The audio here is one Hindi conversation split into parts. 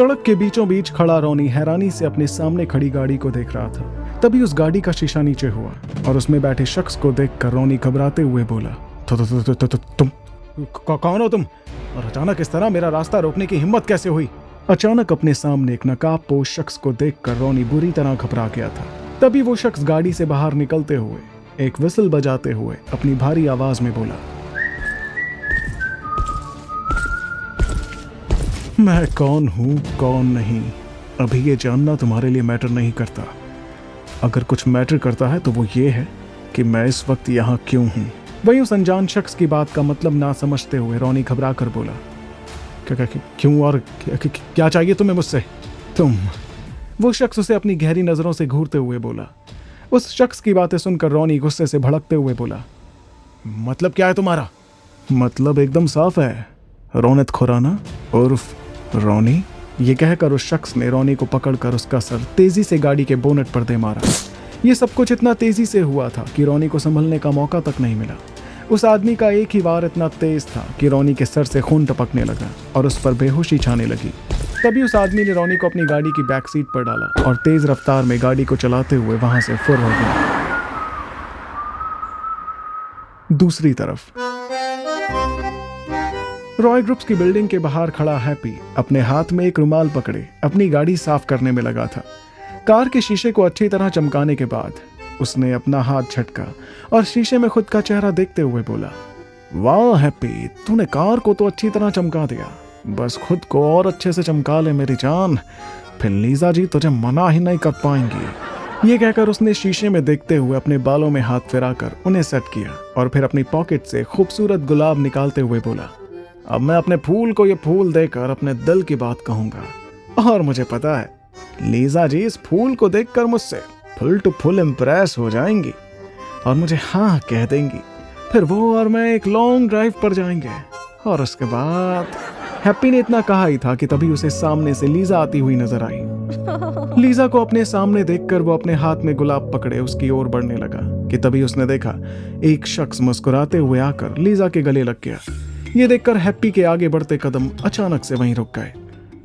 सड़क के बीचों बीच खड़ा रोनी हैरानी से अपने सामने खड़ी गाड़ी को देख रहा था। तभी उस गाड़ी का शीशा नीचे हुआ और उसमें बैठे शख्स को देखकर रोनी घबराते हुए बोला, तुम कौन हो तुम? और अचानक इस तरह मेरा रास्ता रोकने की हिम्मत कैसे हुई? अचानक अपने सामने एक नकाबपोश शख्स को देखकर रोनी बुरी तरह घबरा गया था। तभी वो शख्स गाड़ी से बाहर निकलते हुए एक विसल बजाते हुए अपनी भारी आवाज में बोला, मैं कौन हूं कौन नहीं, अभी ये जानना तुम्हारे लिए मैटर नहीं करता। अगर कुछ मैटर करता है तो वो ये है कि मैं इस वक्त यहाँ क्यों हूं। वहीं उस अनजान शख्स की बात का मतलब ना समझते हुए रोनी घबरा कर बोला, क्यों और क्या चाहिए तुम्हें मुझसे? तुम? वो शख्स उसे अपनी गहरी नजरों से घूरते हुए बोला। उस शख्स की बातें सुनकर रोनी गुस्से से भड़कते हुए बोला, मतलब क्या है तुम्हारा? मतलब एकदम साफ है, रौनत खुराना उर्फ रोनी। ये कहकर उस शख्स ने रोनी को पकड़कर उसका सर तेजी से गाड़ी के बोनट पर दे मारा। ये सब कुछ इतना तेजी से हुआ था कि रोनी को संभलने का मौका तक नहीं मिला। उस आदमी का एक ही वार इतना तेज था कि रोनी के सर से खून टपकने लगा और उस पर बेहोशी छाने लगी। तभी उस आदमी ने रोनी को अपनी गाड़ी की बैक सीट पर डाला और तेज रफ्तार में गाड़ी को चलाते हुए वहां से फुर हो गया। दूसरी तरफ रॉय ग्रुप्स की बिल्डिंग के बाहर खड़ा हैप्पी अपने हाथ में एक रुमाल पकड़े अपनी गाड़ी साफ करने में लगा था। कार के शीशे को अच्छी तरह चमकाने के बाद उसने अपना हाथ झटका और शीशे में खुद का चेहरा देखते हुए बोला, वाह हैप्पी, तूने कार को तो अच्छी तरह चमका दिया, बस खुद को और अच्छे से चमका ले मेरी जान, फिर लीजा जी तुझे मना ही नहीं कर पाएंगी। ये कहकर उसने शीशे में देखते हुए अपने बालों में हाथ फिराकर उन्हें सेट किया और फिर अपनी पॉकेट से खूबसूरत गुलाब निकालते हुए बोला, अब मैं अपने फूल को ये फूल देकर अपने दिल की बात कहूंगा और मुझे पता है लीजा जी इस फूल को देखकर मुझसे फुल टू फुल इम्प्रेस हो जाएंगी और मुझे हाँ कह देंगी। फिर वो और मैं एक लॉन्ग ड्राइव पर जाएंगे और उसके बाद। हैप्पी ने इतना कहा ही था कि तभी उसे सामने से लीजा आती हुई नजर आई। लीजा को अपने सामने देखकर वो अपने हाथ में गुलाब पकड़े उसकी ओर बढ़ने लगा कि तभी उसने देखा एक शख्स मुस्कुराते हुए आकर लीजा के गले लग गया। ये देखकर हैप्पी के आगे बढ़ते कदम अचानक से वहीं रुक गए।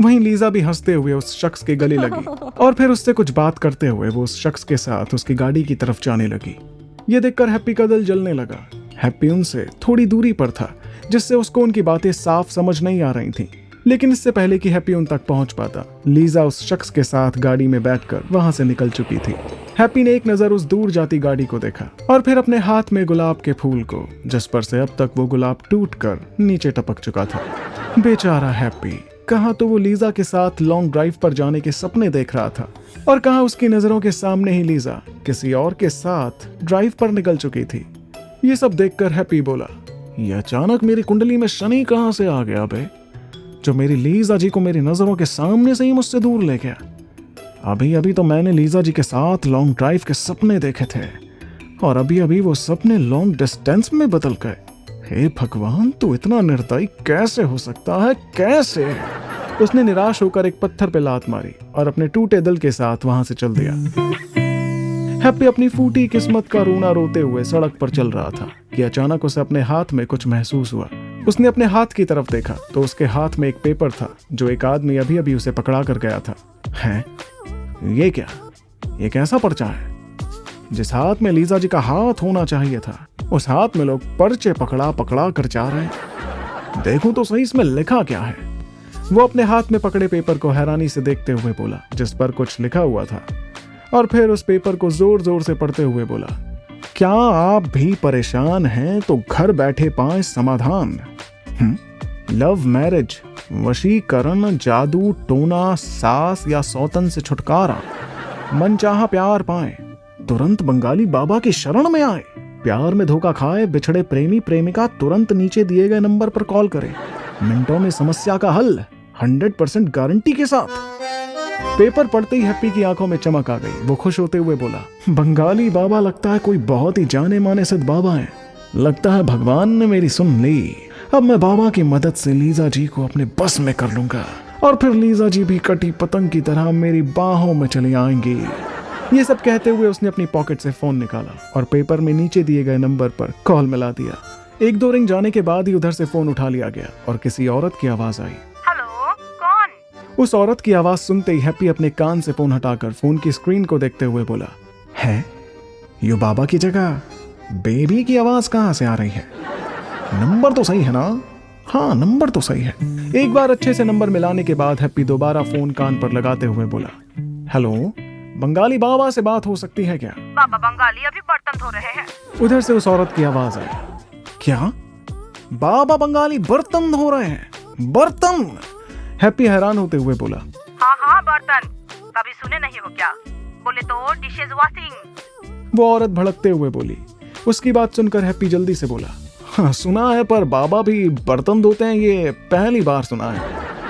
वहीं लीजा भी हंसते हुए उस शख्स के गले लगी और फिर उससे कुछ बात करते हुए वो उस शख्स के साथ उसकी गाड़ी की तरफ जाने लगी। ये देखकर हैप्पी का दिल जलने लगा। हैप्पी उनसे थोड़ी दूरी पर था जिससे उसको उनकी बातें साफ समझ नहीं आ रही थीं। लेकिन इससे पहले कि हैप्पी उन तक पहुंच पाता, लीजा उस शख्स के साथ गाड़ी में बैठकर वहां से निकल चुकी थी। हैप्पी ने एक नजर उस दूर जाती गाड़ी को देखा और फिर अपने हाथ में गुलाब के फूल को, जिस पर से अब तक वो गुलाब टूटकर नीचे टपक चुका था। बेचारा हैप्पी, कहाँ तो वो लीजा के साथ लॉन्ग ड्राइव पर जाने के सपने देख रहा था और कहाँ उसकी नजरों के सामने ही लीजा किसी और के साथ ड्राइव पर निकल चुकी थी। ये सब देखकर हैप्पी बोला, ये अचानक मेरी कुंडली में शनि कहाँ से आ गया बे, जो मेरी लीजा जी को मेरी नजरों के सामने से ही मुझसे दूर ले गया। अभी अभी तो मैंने लीजा जी के साथ लॉन्ग ड्राइव के सपने देखे थे और अभी अभी वो सपने लॉन्ग डिस्टेंस में बदल गए। हे भगवान, तू इतना निर्दयी कैसे हो सकता है, कैसे? उसने निराश होकर एक पत्थर पे लात मारी और अपने टूटे दिल के साथ वहां से चल दिया। हैप्पी अपनी फूटी किस्मत का रोना रोते हुए सड़क पर चल रहा था कि अचानक उसे अपने हाथ में कुछ महसूस हुआ। उसने अपने हाथ की तरफ देखा तो उसके हाथ में एक पेपर था जो एक आदमी अभी अभी उसे पकड़ा कर गया था। हैं? ये क्या? ये कैसा पर्चा है? जिस हाथ में लीजा जी का हाथ होना चाहिए था, उस हाथ में लोग पर्चे पकड़ा पकड़ा कर जा रहे हैं। देखूं तो सही इसमें लिखा क्या है। वो अपने हाथ में पकड़े पेपर को हैरानी से देखते हुए बोला, जिस पर कुछ लिखा हुआ था, और फिर उस पेपर को जोर जोर से पढ़ते हुए बोला, क्या आप भी परेशान हैं तो घर बैठे पाएं समाधान। लव मैरिज, वशीकरण, जादू टोना, सास या सौतन से छुटकारा, मनचाहा प्यार पाएं, तुरंत बंगाली बाबा की शरण में आए, प्यार में धोखा खाए बिछड़े प्रेमी प्रेमिका तुरंत नीचे दिए गए नंबर पर कॉल करें, मिनटों में समस्या का हल 100% गारंटी के साथ। पेपर पढ़ते ही हैप्पी की आंखों में चमक आ गई। वो खुश होते हुए बोला, बंगाली बाबा लगता है कोई बहुत ही जाने माने सिद्ध बाबा है। लगता है भगवान ने मेरी सुन ली। अब मैं बाबा की मदद से लीजा जी को अपने बस में कर लूंगा और फिर लीजा जी भी कटी पतंग की तरह मेरी बाहों में चली आएंगी। ये सब कहते हुए उसने अपनी पॉकेट से फोन निकाला और पेपर में नीचे दिए गए नंबर पर कॉल मिला दिया। 1-2 रिंग जाने के बाद ही उधर से फोन उठा लिया गया और किसी औरत की आवाज आई। हेलो, कौन? उस औरत की आवाज सुनते ही हैप्पी अपने कान से फोन हटाकर फोन की स्क्रीन को देखते हुए बोला, है यो बाबा की जगह बेबी की आवाज कहां से आ रही है? नंबर तो सही है ना? हाँ, नंबर तो सही है। एक बार अच्छे से नंबर मिलाने के बाद हैप्पी दोबारा फोन कान पर लगाते हुए बोला, हेलो, बंगाली बाबा से बात हो सकती है क्या? बाबा बंगाली अभी बर्तन धो रहे हैं। उधर से उस औरत की आवाज आई, क्या? बाबा बंगाली बर्तन धो रहे हैं? बर्तन? हैप्पी हैरान होते हुए बोला, हाँ बर्तन, कभी सुने नहीं हो क्या? बोले तो डिशेज वॉशिंग। वो औरत भड़कते हुए बोली। उसकी बात सुनकर हैप्पी जल्दी से बोला, हाँ सुना है, पर बाबा भी बर्तन धोते हैं ये पहली बार सुना है।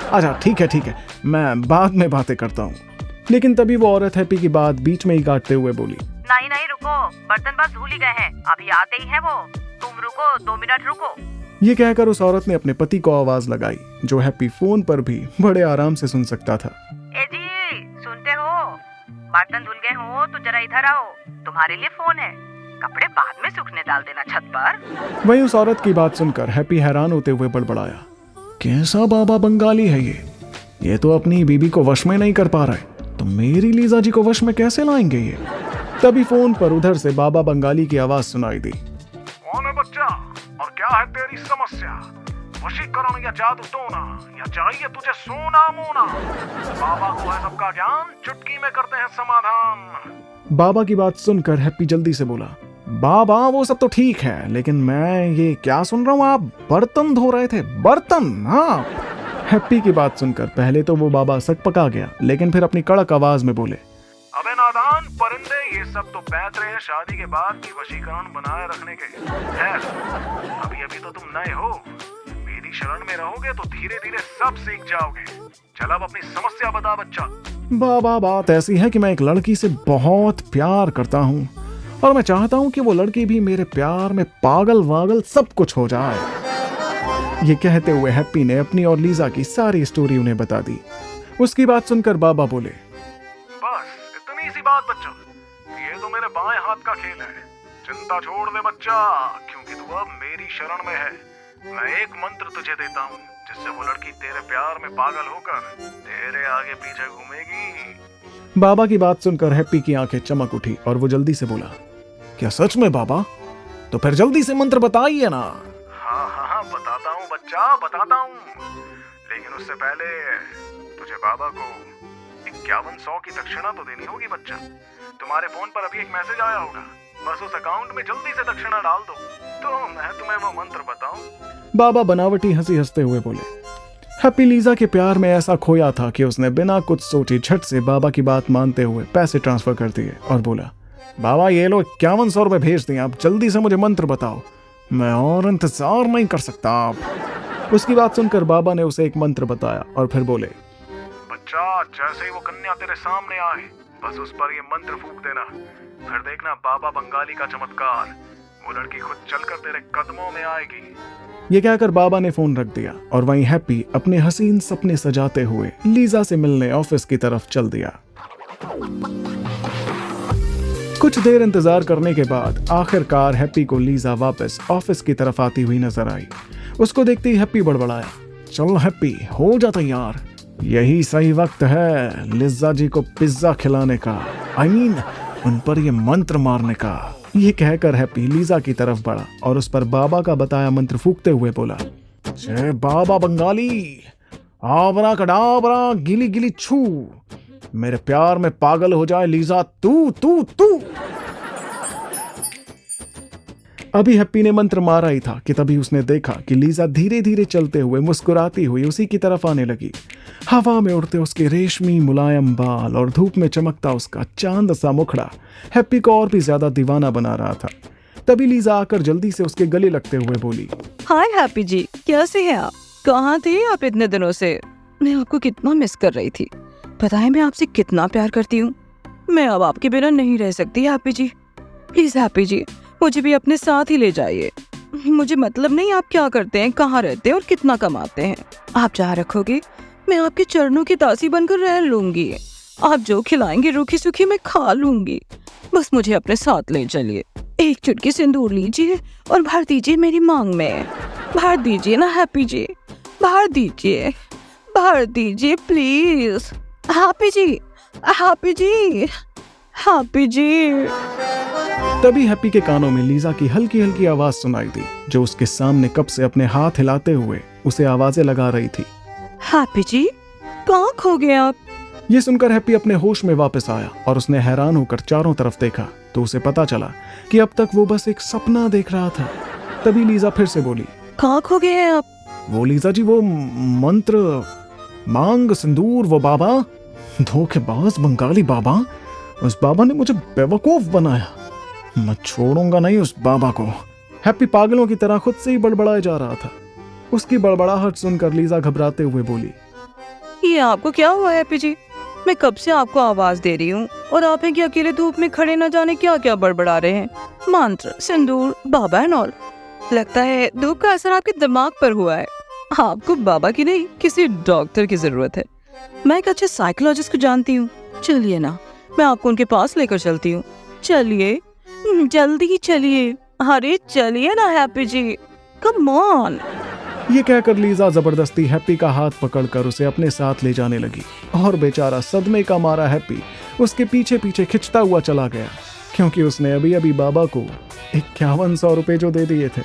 अच्छा ठीक है, मैं बाद में बातें करता हूँ। लेकिन तभी वो औरत हैप्पी की बात बीच में ही काटते हुए बोली, नहीं रुको, बर्तन बस धुल ही गए हैं, अभी आते ही है वो, तुम रुको 2 मिनट रुको। ये कहकर उस औरत ने अपने पति को आवाज लगाई, जो हैप्पी फोन पर भी बड़े आराम से सुन सकता था। ए जी, सुनते हो? बर्तन धुल गए हो तो जरा इधर आओ, तुम्हारे लिए फोन है, कपड़े बाद में सूखने डाल देना छत पर। वहीं उस औरत की बात सुनकर हैप्पी हैरान होते हुए बड़बड़ाया, कैसा बाबा बंगाली है ये तो अपनी बीबी को वश में नहीं कर पा रहा है, तो मेरी लीजा जी को वश में कैसे लाएंगे ये? तभी फोन पर उधर से बाबा बंगाली की आवाज सुनाई दी, कौन है बच्चा और क्या है तेरी समस्या? वशीकरण या जादू टोना या चाहिए तुझे सोना मोना? बाबा को है सबका ज्ञान, चुटकी में करते हैं समाधान। बाबा की बात सुनकर हैप्पी जल्दी से बोला, बाबा वो सब तो ठीक है, लेकिन मैं ये क्या सुन रहा हूँ, आप बर्तन धो रहे थे? बर्तन? हाँ। हैप्पी की बात सुनकर पहले तो वो बाबा सक पका गया, लेकिन फिर अपनी कड़क आवाज में बोले, अबे नादान परिंदे, ये सब तो पैतरे हैं शादी के बाद की वशीकरण बनाए रखने के। अभी तो तुम नए हो, मेरी शरण में रहोगे तो धीरे धीरे सब सीख जाओगे। चल अब अपनी समस्या बता बच्चा। बाबा बात ऐसी है कि मैं एक लड़की से बहुत प्यार करता हूँ और मैं चाहता हूँ कि वो लड़की भी मेरे प्यार में पागल वागल सब कुछ हो जाए। ये कहते हुए हैप्पी ने अपनी और लीजा की सारी स्टोरी उन्हें बता दी। उसकी बात सुनकर बाबा बोले, बस इतनी सी बात बच्चा, ये तो मेरे बाएं हाथ का खेल है, चिंता छोड़ दे बच्चा, क्योंकि तू अब मेरी शरण में है। मैं एक मंत्र तुझे देता हूँ, जिससे वो लड़की तेरे प्यार में पागल होकर तेरे आगे पीछे घूमेगी। बाबा की बात सुनकर हैप्पी की आंखें चमक उठी और वो जल्दी से बोला, क्या सच में बाबा? तो फिर जल्दी से मंत्र बताइए ना। हाँ बताता हूँ बच्चा, बताता हूँ, लेकिन उससे पहले तुझे बाबा को 5100 की दक्षिणा तो देनी होगी बच्चा। तुम्हारे फोन पर अभी एक मैसेज आया होगा, बस उस अकाउंट में जल्दी से दक्षिणा डाल दो, तो मैं तुम्हें वो मंत्र बताऊं। बाबा बनावटी हंसी हंसते हुए बोले। हैप्पी लीजा के प्यार में ऐसा खोया था कि उसने बिना कुछ सोचे झट से बाबा की बात मानते हुए पैसे ट्रांसफर कर दिए और बोला, बाबा ये लो 5100 रुपए भेज दें, आप जल्दी से मुझे मंत्र बताओ, मैं और इंतजार नहीं कर सकता आप। उसकी बात सुनकर बाबा ने उसे एक मंत्र बताया और फिर बोले, बच्चा जैसे ही वो कन्या तेरे सामने आए, बस उस पर ये मंत्र फूंक देना, फिर देखना बाबा बंगाली का चमत्कार, वो लड़की खुद चलकर तेरे कदमों में आएगी। ये कहकर बाबा ने फोन रख दिया और वहीं हैप्पी अपने हसीन सपने सजाते हुए लीजा से मिलने ऑफिस की तरफ चल दिया। कुछ देर इंतजार करने के बाद आखिरकार हैप्पी को लीजा वापस ऑफिस की तरफ आती हुई नजर आई। उसको देखते ही हैप्पी बड़बड़ाया, चल हैप्पी हो जा तैयार, यही सही वक्त है लिजा जी को पिज्जा खिलाने का, I mean, उन पर ये मंत्र मारने का। ये कहकर हैप्पी लीजा की तरफ बढ़ा और उस पर बाबा का बताया मंत्र फूंकते हुए बोला, जय बाबा बंगाली, आवरा कडावरा गिली गिली छू, मेरे प्यार में पागल हो जाए लीजा तू तू तू। अभी हैप्पी ने मंत्र मारा ही था कि तभी उसने देखा कि लीजा धीरे धीरे चलते हुए मुस्कुराती हुई उसी की तरफ आने लगी। हवा में उड़ते उसके रेशमी मुलायम बाल और धूप में चमकता उसका चांद सा मुखड़ा हैप्पी को और भी ज्यादा दीवाना बना रहा था। तभी लीजा आकर जल्दी से उसके गले लगते हुए बोली, हाय हैप्पी जी, कैसे हैं आप? कहाँ थे आप इतने दिनों से? मैं आपको कितना मिस कर रही थी। पता है मैं आपसे कितना प्यार करती हूँ। मैं अब आपके बिना नहीं रह सकती हैप्पी जी। प्लीज हैप्पी जी, मुझे भी अपने साथ ही ले जाइए। मुझे मतलब नहीं आप क्या करते हैं, कहाँ रहते हैं और कितना कमाते हैं। आप जहाँ रखोगे मैं आपके चरणों की दासी बनकर रह लूंगी। आप जो खिलाएंगे रूखी सूखी मैं खा लूंगी। बस मुझे अपने साथ ले चलिए। एक चुटकी सिंदूर लीजिए और भर दीजिए मेरी मांग में। भर दीजिए ना हैप्पी जी, भर दीजिए, भर दीजिए please. Happy ji, Happy ji, Happy ji. तभी हैप्पी के कानों में लीजा की हल्की हल्की आवाज सुनाई दी, जो उसके सामने कब से अपने हाथ हिलाते हुए उसे आवाजें लगा रही थी। हैप्पी जी, कहाँ खो गए आप? ये सुनकर हैप्पी अपने होश में वापस आया और उसने हैरान होकर चारों तरफ देखा तो उसे पता चला कि अब तक वो बस एक सपना देख रहा था। तभी लीजा फिर से बोली, कहाँ खो गए हैं आप? वो लीजा जी, वो मंत्र, मांग, सिंदूर, वो बाबा, धोखेबाज बंगाली बाबा, उस बाबा ने मुझे बेवकूफ बनाया। मैं छोड़ूंगा नहीं उस बाबा को। हैप्पी पागलों की तरह खुद से ही बड़बड़ाए जा रहा था। उसकी बड़बड़ाहट सुनकर लीजा घबराते हुए बोली, ये आपको क्या हुआ है हैप्पी जी? मैं कब से आपको आवाज दे रही हूँ और आप हैं कि अकेले धूप में खड़े न जाने क्या क्या बड़बड़ा रहे हैं। मंत्र, सिंदूर, बाबा एंड ऑल। लगता है धूप का असर आपके दिमाग पर हुआ है। आपको बाबा की नहीं, किसी डॉक्टर की जरूरत है। मैं एक अच्छे साइकोलॉजिस्ट को जानती हूँ। चलिए ना, मैं आपको उनके पास लेकर चलती हूँ। चलिए, जल्दी चलिए। अरे चलिए ना हैप्पी जी, कम ऑन। ये कहकर लीजा जबरदस्ती हैप्पी का हाथ पकड़कर उसे अपने साथ ले जाने लगी और बेचारा सदमे का मारा हैप्पी उसके पीछे पीछे खिंचता हुआ चला गया, क्योंकि उसने अभी अभी बाबा को 5100 रुपए जो दे दिए थे।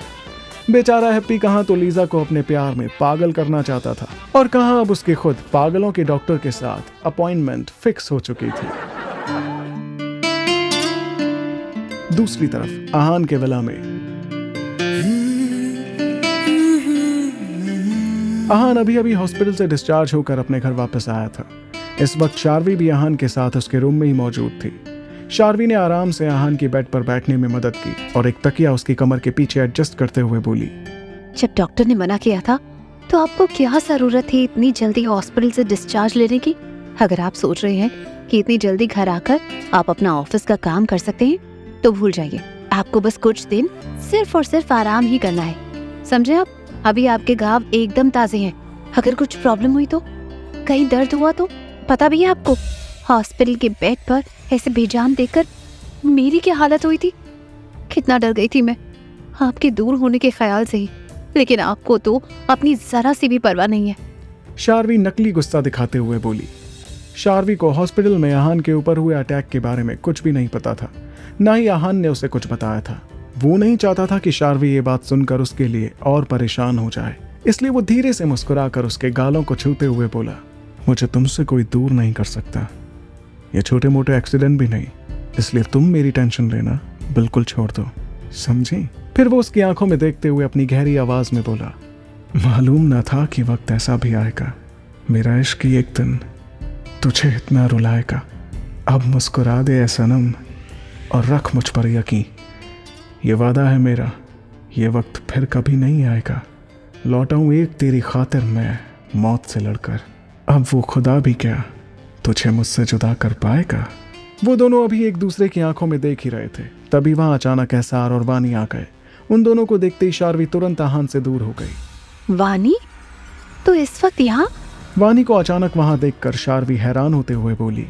बेचारा हैप्पी कहाँ तो लीजा को अपने प्यार में पागल करना चाहता था और कहाँ अब उसकी खुद पागलों के डॉक्टर के साथ अपॉइंटमेंट फिक्स हो चुकी थी। दूसरी तरफ आहान के विला में आहान अभी अभी हॉस्पिटल से डिस्चार्ज होकर अपने घर वापस आया था। इस वक्त शार्वी भी आहान के साथ उसके रूम में ही मौजूद थी। शार्वी ने आराम से आहान की बेड पर बैठने में मदद की और एक तकिया उसकी कमर के पीछे एडजस्ट करते हुए बोली, जब डॉक्टर ने मना किया था तो आपको क्या जरूरत थी इतनी जल्दी हॉस्पिटल से डिस्चार्ज लेने की? अगर आप सोच रहे हैं कि इतनी जल्दी घर आकर आप अपना ऑफिस का काम कर सकते हैं तो भूल जाइए। आपको बस कुछ दिन सिर्फ और सिर्फ आराम ही करना है, समझे आप? अभी आपके घाव एकदम ताजे हैं। अगर कुछ प्रॉब्लम हुई तो, कहीं दर्द हुआ तो, पता भी है आपको? हॉस्पिटल के बेड पर ऐसे बेजान देखकर मेरी क्या हालत हुई थी। कितना डर गई थी मैं आपके दूर होने के ख्याल से ही, लेकिन आपको तो अपनी जरा सी भी परवाह नहीं है। शार्वी नकली गुस्सा दिखाते हुए बोली। शार्वी को हॉस्पिटल में आहान के ऊपर हुए अटैक के बारे में कुछ भी नहीं पता था, ना ही आहान ने उसे कुछ बताया था। वो नहीं चाहता था कि शार्वी ये बात सुनकर उसके लिए और परेशान हो जाए, इसलिए वो धीरे से मुस्कुराकर उसके गालों को छूते हुए बोला, मुझे तुमसे कोई दूर नहीं कर सकता, ये छोटे मोटे एक्सीडेंट भी नहीं, इसलिए तुम मेरी टेंशन लेना बिल्कुल छोड़ दो, समझी? फिर वो उसकी आंखों में देखते हुए अपनी गहरी आवाज में बोला, मालूम न था कि वक्त ऐसा भी आएगा, मेरा इश्क ही एक दिन तुझे इतना रुलाएगा। अब मुस्कुरा दे ऐ सनम और रख मुझ पर यकीन, ये वादा है मेरा, ये वक्त फिर कभी नहीं आएगा। लौटाऊं एक तेरी खातिर मैं मौत से लड़कर, अब वो खुदा भी क्या तुझे मुझसे जुदा कर पाएगा। वो दोनों अभी एक दूसरे की आंखों में देख ही रहे थे, तभी वहां अचानक एहसार और वानी आ गए। उन दोनों को देखते ही शार्वी तुरंत आहान से दूर हो गई। वानी तो इस वक्त यहाँ? वानी को अचानक वहां देखकर शार्वी हैरान होते हुए बोली।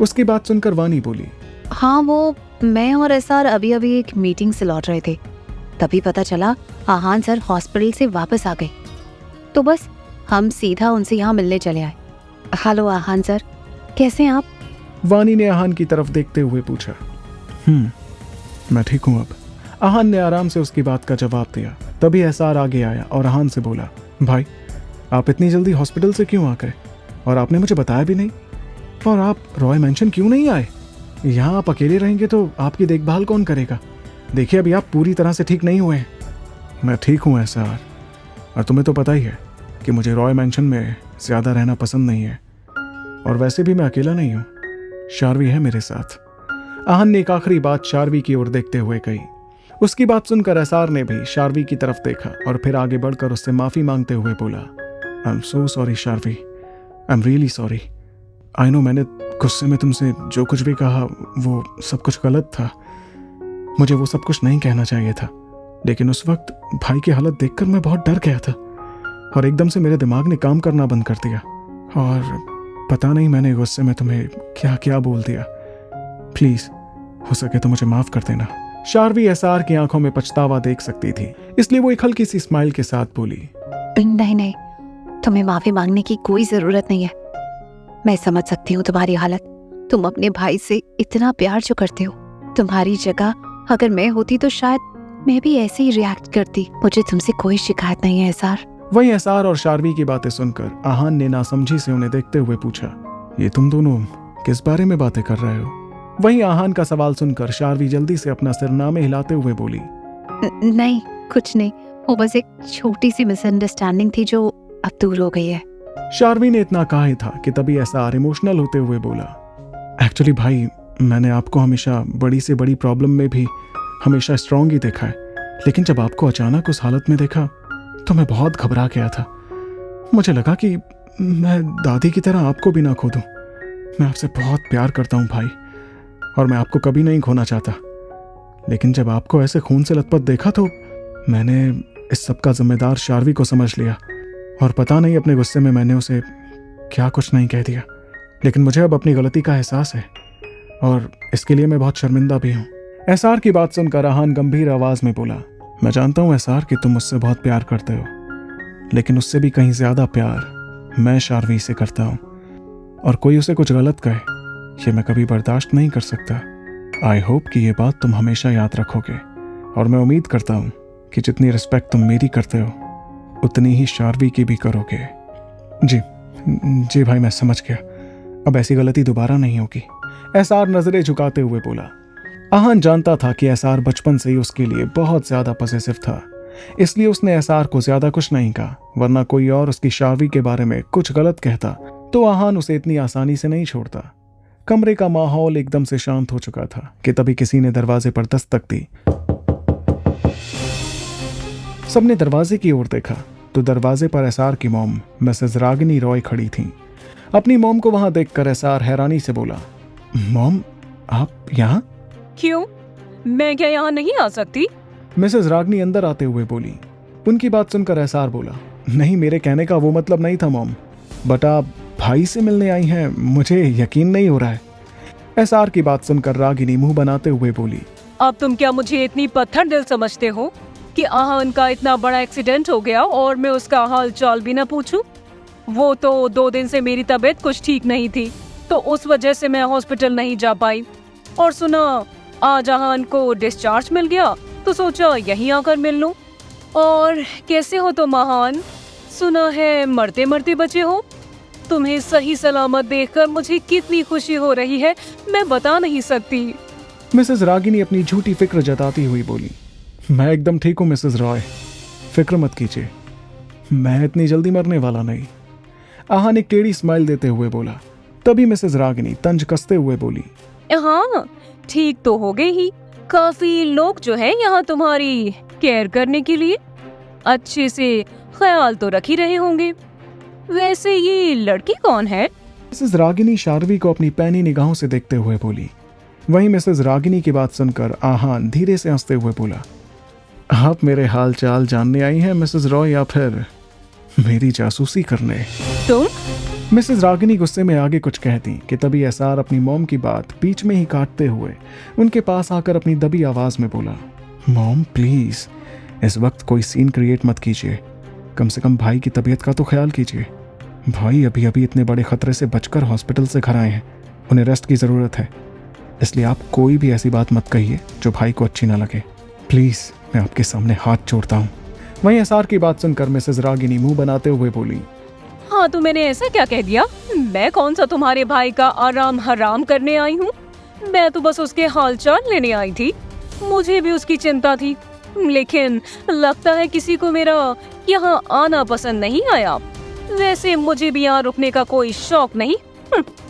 उसकी बात सुनकर वानी बोली, हाँ, वो मैं और एसआर अभी अभी एक मीटिंग से लौट रहे थे, तभी पता चला आहान सर हॉस्पिटल से वापस आ गए, तो बस हम सीधा उनसे यहाँ मिलने चले आए। हेलो आहान सर, कैसे हैं आप? वानी ने आहान की तरफ देखते हुए पूछा। मैं ठीक हूँ अब। आहान ने आराम से उसकी बात का जवाब दिया। तभी एहसार आगे आया और आहान से बोला, भाई आप इतनी जल्दी हॉस्पिटल से क्यों आ गए और आपने मुझे बताया भी नहीं, और आप रॉय मैंशन क्यों नहीं आए? यहाँ आप अकेले रहेंगे तो आपकी देखभाल कौन करेगा? देखिए अभी आप पूरी तरह से ठीक नहीं हुए हैं। मैं ठीक हूँ एहसार, और तुम्हें तो पता ही है कि मुझे रॉय मैंशन में ज़्यादा रहना पसंद नहीं है, और वैसे भी मैं अकेला नहीं हूँ, शार्वी है मेरे साथ। आहान ने एक आखिरी बात शार्वी की ओर देखते हुए कही। उसकी बात सुनकर एहसार ने भी शार्वी की तरफ देखा और फिर आगे बढ़कर उससे माफ़ी मांगते हुए बोला, I am so sorry Sharvi, I am really sorry. I know मैंने गुस्से में तुमसे जो कुछ भी कहा वो सब कुछ गलत था, मुझे वो सब कुछ नहीं कहना चाहिए था, लेकिन उस वक्त भाई की हालत देखकर मैं बहुत डर गया था और एकदम से मेरे दिमाग ने काम करना बंद कर दिया, और पता नहीं मैंने गुस्से में तुम्हें क्या क्या बोल दिया। प्लीज हो सके तो मुझे माफ कर देना। शार्वी एहसार की आंखों में पछतावा देख सकती थी, इसलिए वो एक हल्की सी स्माइल के साथ बोली, नहीं नहीं, तुम्हें माफी मांगने की कोई जरूरत नहीं है। मैं समझ सकती हूँ तुम्हारी हालत। तुम अपने भाई से इतना प्यार जो करते हो, तुम्हारी जगह अगर मैं होती तो शायद मैं भी ऐसे ही रिएक्ट करती। मुझे तुमसे कोई शिकायत नहीं है एहसार। वहीं एहसार और शार्वी की बातें सुनकर आहान ने नासमझी से उन्हें देखते हुए पूछा, ये तुम दोनों किस बारे में बातें कर रहे हो? वहीं आहान का सवाल सुनकर शार्वी जल्दी से अपना सिरनामे हिलाते हुए बोली, नहीं कुछ नहीं, वो बस एक छोटी सी मिसअंडरस्टैंडिंग थी जो अब दूर हो गई है। शार्वी ने इतना कहा ही था कि तभी एहसार इमोशनल होते हुए बोला, एक्चुअली भाई, मैंने आपको हमेशा बड़ी से बड़ी प्रॉब्लम में भी हमेशा स्ट्रांग ही देखा है, लेकिन जब आपको अचानक उस हालत में देखा तो मैं बहुत घबरा गया था। मुझे लगा कि मैं दादी की तरह आपको भी ना खो दूं। मैं आपसे बहुत प्यार करता हूं भाई, और मैं आपको कभी नहीं खोना चाहता। लेकिन जब आपको ऐसे खून से लथपथ देखा तो मैंने इस सब का जिम्मेदार शार्वी को समझ लिया, और पता नहीं अपने गुस्से में मैंने उसे क्या कुछ नहीं कह दिया। लेकिन मुझे अब अपनी गलती का एहसास है, और इसके लिए मैं बहुत शर्मिंदा भी हूँ। एहसार की बात सुनकर आहान गंभीर आवाज में बोला, मैं जानता हूँ एहसार कि तुम मुझसे बहुत प्यार करते हो, लेकिन उससे भी कहीं ज्यादा प्यार मैं शार्वी से करता हूँ, और कोई उसे कुछ गलत कहे ये मैं कभी बर्दाश्त नहीं कर सकता। आई होप कि ये बात तुम हमेशा याद रखोगे, और मैं उम्मीद करता हूँ कि जितनी रिस्पेक्ट तुम मेरी करते हो उतनी ही शार्वी की भी करोगे। जी भाई, मैं समझ गया, अब ऐसी गलती दोबारा नहीं होगी। एहसार नजरें झुकाते हुए बोला। आहान जानता था कि एहसार बचपन से ही उसके लिए बहुत ज्यादा पॉसेसिव था, इसलिए उसने एहसार को ज्यादा कुछ नहीं कहा, वरना कोई और उसकी शार्वी के बारे में कुछ गलत कहता तो आहान उसे इतनी आसानी से नहीं छोड़ता। कमरे का माहौल एकदम से शांत हो चुका था कि तभी किसी ने दरवाजे पर दस्तक दी। सबने दरवाजे की ओर देखा तो दरवाजे पर एहसार की मॉम मिसेस रागिनी रॉय खड़ी थीं। अपनी मॉम को वहां देखकर एहसार हैरानी से बोला, मॉम आप यहाँ? क्यों, मैं क्या यहाँ नहीं आ सकती? मिसेस रागनी अंदर आते हुए बोली। उनकी बात सुनकर एहसार बोला, नहीं, मेरे कहने का वो मतलब नहीं था मॉम, बट आप भाई से मिलने आई हैं, मुझे यकीन नहीं हो रहा है। एहसार की बात सुनकर रागिनी मुंह बनाते हुए बोली, अब तुम क्या मुझे इतनी पत्थर दिल समझते हो कि आहान का इतना बड़ा एक्सीडेंट हो गया और मैं उसका हाल चाल भी ना पूछूं? वो तो 2 दिन से मेरी तबीयत कुछ ठीक नहीं थी, तो उस वजह से मैं हॉस्पिटल नहीं जा पाई। और सुना आज आहान को डिस्चार्ज मिल गया तो सोचा यहीं आकर मिल लूं। और कैसे हो तुम आहान? सुना है मरते मरते बचे हो। तुम्हें सही सलामत देखकर मुझे कितनी खुशी हो रही है, मैं बता नहीं सकती। मिसेस रागिनी अपनी झूठी फिक्र जताती हुई बोली, मैं एकदम ठीक हूँ मिसेस रॉय, फिक्र मत कीजिए, मैं इतनी जल्दी मरने वाला नहीं। आहान एक टेढ़ी स्माइल देते हुए बोला। तभी मिसेस रागिनी तंज कसते हुए बोली, हाँ ठीक तो हो गई ही, काफी लोग जो है यहाँ तुम्हारी केयर करने के लिए अच्छे से ख्याल तो रख ही रहे होंगे। वैसे ये लड़की कौन है? मिसेस रागिनी शार्वी को अपनी पैनी निगाहों से देखते हुए बोली। वहीं मिसेस रागिनी की बात सुनकर आहान धीरे से हंसते हुए बोला, आप मेरे हाल चाल जानने आई हैं मिसेस रॉय, या फिर मेरी जासूसी करने? तुम? मिसेस रागिनी गुस्से में आगे कुछ कहती कि तभी एहसार अपनी मॉम की बात बीच में ही काटते हुए उनके पास आकर अपनी दबी आवाज में बोला, मॉम प्लीज इस वक्त कोई सीन क्रिएट मत कीजिए, कम से कम भाई की तबीयत का तो ख्याल कीजिए। भाई अभी अभी इतने बड़े खतरे से बचकर हॉस्पिटल से घर आए हैं, उन्हें रेस्ट की ज़रूरत है, इसलिए आप कोई भी ऐसी बात मत कहिए जो भाई को अच्छी ना लगे। प्लीज़ मैं आपके सामने हाथ जोड़ता हूँ। वहीं एहसार की बात सुनकर मिसेस रागिनी मुंह बनाते हुए बोली, हाँ तो मैंने ऐसा क्या कह दिया? मैं कौन सा तुम्हारे भाई का आराम हराम करने आई हूँ? मैं तो बस उसके हाल चाल लेने आई थी, मुझे भी उसकी चिंता थी, लेकिन लगता है किसी को मेरा यहाँ आना पसंद नहीं आया। वैसे मुझे भी यहाँ रुकने का कोई शौक नहीं।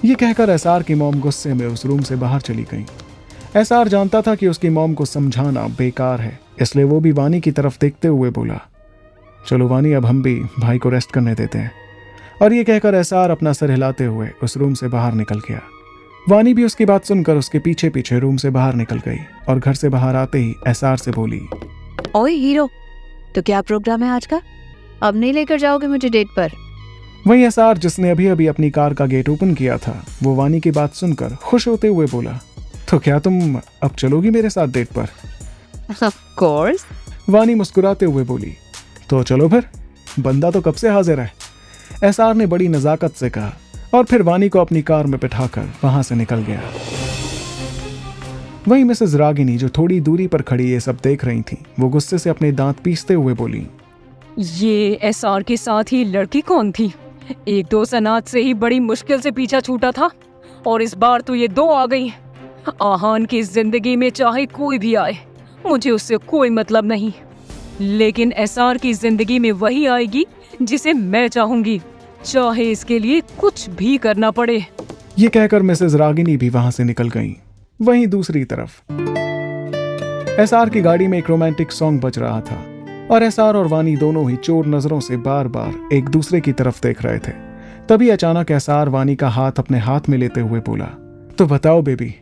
ये कहकर एहसार की मॉम गुस्से में उस रूम से बाहर चली गई। एहसार जानता था कि उसकी मॉम को समझाना बेकार है, इसलिए वो भी वानी की तरफ देखते हुए बोला, चलो वानी अब हम भी भाई को रेस्ट करने देते हैं। और ये कहकर एहसार अपना सर हिलाते हुए उस रूम से बाहर निकल गया। वानी भी उसकी बात सुनकर उसके पीछे पीछे रूम से बाहर निकल गई और घर से बाहर आते ही एहसार से बोली, ओए हीरो, तो क्या प्रोग्राम है आज का? अब नहीं लेकर जाओगे मुझे डेट पर? वहीं एहसार जिसने अभी अभी अपनी कार का गेट ओपन किया था, वो वानी की बात सुनकर खुश होते हुए बोला, तो क्या तुम अब चलोगी मेरे साथ डेट पर? Of course. वानी मुस्कुराते हुए बोली, तो चलो फिर, बंदा तो कब से हाजिर है। एसआर ने बड़ी नजाकत से कहा और फिर वानी को अपनी कार में बिठाकर वहां से निकल गया। वहीं मिसेस रागिनी जो थोड़ी दूरी पर खड़ी ये सब देख रही थी, वो गुस्से से अपने दांत पीसते हुए बोली, ये एसआर के साथ ही लड़की कौन थी? 1-2 सनात से ही बड़ी मुश्किल से पीछा छूटा था और इस बार तो ये 2 आ गई। आहान की जिंदगी में चाहे कोई भी आए, मुझे उससे कोई मतलब नहीं, लेकिन एसआर की जिंदगी में वही आएगी जिसे मैं चाहूंगी, चाहे इसके लिए कुछ भी करना पड़े। ये कहकर मिसेस रागिनी भी वहां से निकल गईं। वहीं दूसरी तरफ एसआर की गाड़ी में एक रोमांटिक सॉन्ग बज रहा था और एसआर और वानी दोनों ही चोर नजरों से बार बार एक दूसरे की तरफ देख रहे थे। तभी अचानक एसआर वानी का हाथ अपने हाथ में लेते हुए बोला, तो बताओ बेबी,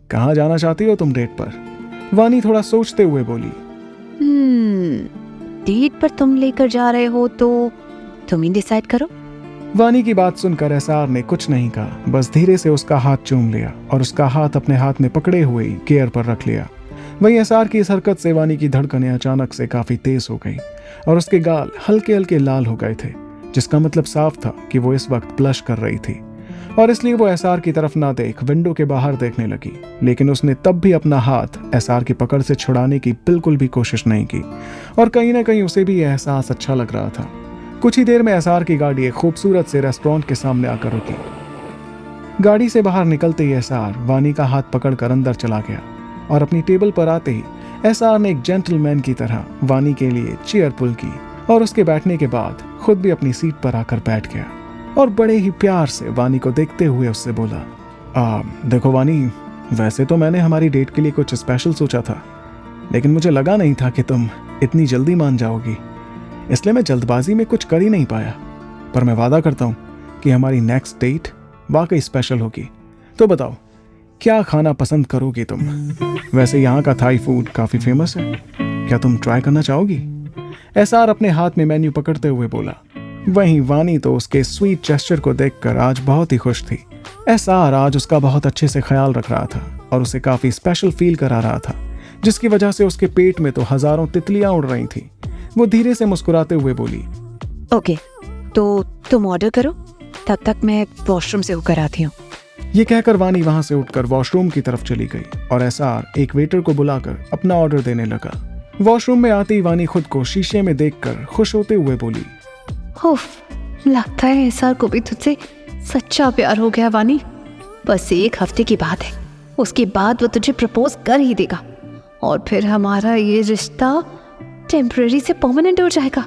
कहाँ जाना चाहती हो तुम डेट पर? वानी थोड़ा सोचते हुए बोली, डेट पर तुम लेकर जा रहे हो तो तुम ही डिसाइड करो। वानी की बात सुनकर एसआर ने कुछ नहीं कहा, बस धीरे से उसका हाथ चूम लिया और उसका हाथ अपने हाथ में पकड़े हुए ही गियर पर रख लिया। वहीं एसआर की इस हरकत से वानी की धड़कनें अचानक से काफी तेज हो गई और उसके गाल हल्के हल्के लाल हो गए थे, जिसका मतलब साफ था कि वो इस वक्त ब्लश कर रही थी और इसलिए वो एसआर की तरफ ना देख विंडो के बाहर देखने लगी। लेकिन उसने तब भी अपना हाथ एसआर की पकड़ से छुड़ाने की बिल्कुल भी कोशिश नहीं की और कहीं ना कहीं उसे भी यह एहसास अच्छा लग रहा था। कुछ ही देर में एसआर की गाड़ी एक खूबसूरत से रेस्टोरेंट के सामने आकर रुकी। गाड़ी से बाहर निकलते ही एसआर वानी का हाथ पकड़कर अंदर चला गया और अपनी टेबल पर आते ही एसआर ने एक जेंटलमैन की तरह वानी के लिए चेयर पुल की और उसके बैठने के बाद खुद भी अपनी सीट पर आकर बैठ गया और बड़े ही प्यार से वानी को देखते हुए उससे बोला, देखो वानी, वैसे तो मैंने हमारी डेट के लिए कुछ स्पेशल सोचा था, लेकिन मुझे लगा नहीं था कि तुम इतनी जल्दी मान जाओगी, इसलिए मैं जल्दबाजी में कुछ कर ही नहीं पाया। पर मैं वादा करता हूँ कि हमारी नेक्स्ट डेट वाकई स्पेशल होगी। तो बताओ, क्या खाना पसंद करोगी तुम? वैसे यहाँ का थाई फूड काफी फेमस है, क्या तुम ट्राई करना चाहोगी? एसआर अपने हाथ में मेन्यू पकड़ते हुए बोला। वहीं वानी तो उसके स्वीट जेस्चर को देखकर आज बहुत ही खुश थी। एसआर आज उसका बहुत अच्छे से ख्याल रख रहा था और उसे काफी स्पेशल फील करा रहा था, जिसकी वजह से उसके पेट में तो हजारों तितलियां उड़ रही थी। वो धीरे से मुस्कुराते हुए बोली, ओके, तो तुम ऑर्डर करो, तब तक मैं वॉशरूम से होकर आती हूँ। ये कहकर वानी वहां से उठकर वॉशरूम की तरफ चली गई और एसआर एक वेटर को बुलाकर अपना ऑर्डर देने लगा। वॉशरूम में आते ही वानी खुद को शीशे में देखकर खुश होते हुए बोली, उफ, लगता है एसआर को भी तुझसे सच्चा प्यार हो गया वानी। बस 1 हफ्ते की बात है, उसके बाद वो तुझे प्रपोज कर ही देगा और फिर हमारा ये रिश्ता टेम्पररी से परमानेंट हो जाएगा।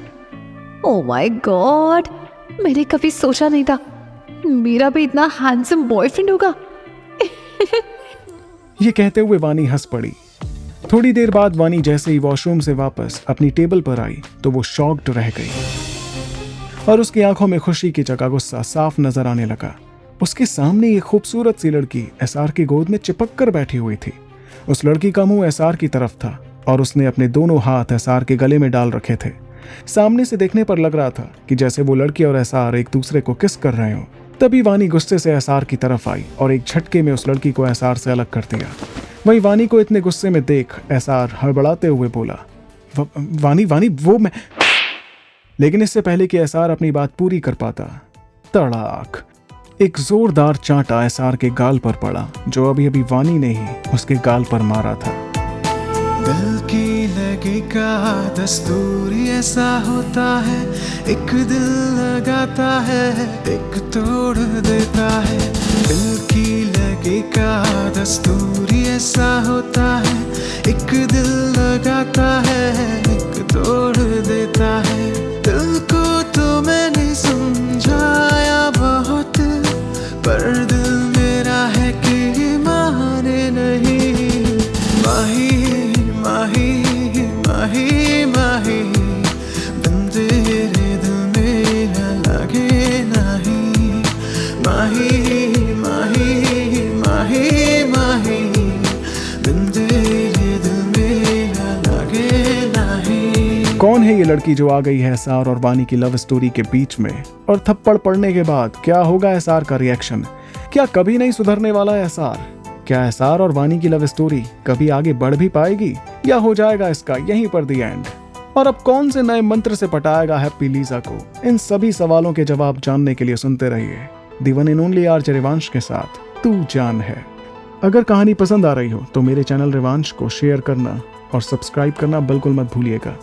ओह माय गॉड, मैंने कभी सोचा नहीं था मेरा भी इतना हैंडसम बॉयफ्रेंड होगा। ये कहते हुए वानी हंस पड़ी। थोड़ी देर बाद वानी जैसे ही वॉशरूम से वापस अपनी टेबल पर आई तो वो शॉक्ड रह गई और उसकी आंखों में खुशी की जगह गुस्सा साफ नजर आने लगा। उसके सामने एक खूबसूरत सी लड़की एसआर की गोद में चिपक कर बैठी हुई थी। उस लड़की का मुंह एसआर की तरफ था और उसने अपने दोनों हाथ एसआर के गले में डाल रखे थे। सामने से देखने पर लग रहा था कि जैसे वो लड़की और एसआर एक दूसरे को किस कर रहे हो। तभी वानी गुस्से से एसआर की तरफ आई और एक झटके में उस लड़की को एसआर से अलग कर दिया। वहीं वानी को इतने गुस्से में देख एसआर हड़बड़ाते हुए बोला, वानी वो मैं। लेकिन इससे पहले कि एसआर अपनी बात पूरी कर पाता, तड़ाक, एक जोरदार चांटा एसआर के गाल पर पड़ा, जो अभी अभी वानी ने ही उसके गाल पर मारा था। दिल की लगी का दस्तूर ऐसा होता है, एक दिल लगाता है, एक तोड़ देता है। दिल की लगी का दस्तूर ऐसा होता है, एक दिल लगाता है, एक तोड़ देता है। दिल को तो मैंने समझाया बहुत, पर दिल मेरा है कि माने नहीं। माही माही माही माही, बिन तेरे दिल में न लगे नहीं। माही माही माही माही, बिन तेरे दिल में न लगे नहीं। कौन है ये लड़की जो आ गई है एसआर और वानी की लव स्टोरी के बीच में? और थप्पड़ पड़ने के बाद क्या होगा एसआर का रिएक्शन? क्या कभी नहीं सुधरने वाला है एसआर? क्या एसआर और वानी की लव स्टोरी कभी आगे बढ़ भी पाएगी या हो जाएगा इसका यहीं पर द एंड? और अब कौन से नए मंत्र से पटाएगा हैप्पी लीजा को? इन सभी सवालों के जवाब जानने के लिए सुनते रहिए the one and only RJ Rivansh के साथ तू जान है। अगर कहानी पसंद आ रही हो तो मेरे चैनल रिवांश को शेयर करना और सब्सक्राइब करना बिल्कुल मत भूलिएगा।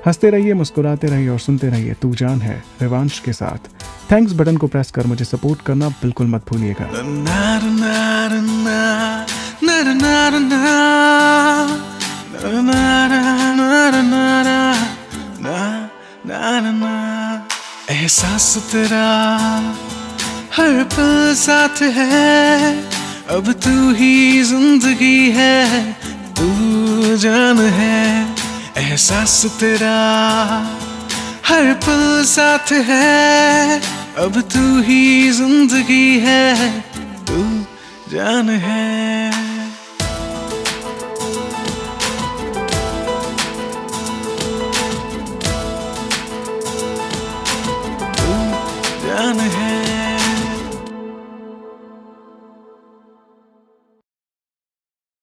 हंसते रहिए, मुस्कुराते रहिए और सुनते रहिए तू जान है रिवांश के साथ। थैंक्स बटन को प्रेस कर मुझे सपोर्ट करना बिल्कुल मत भूलिएगा। एहसास तेरा हर पल साथ है, अब तू ही जिंदगी है, तू जान है। एहसास तेरा हर पल साथ है, अब तू ही जिंदगी है, तू जान है। तू जान है।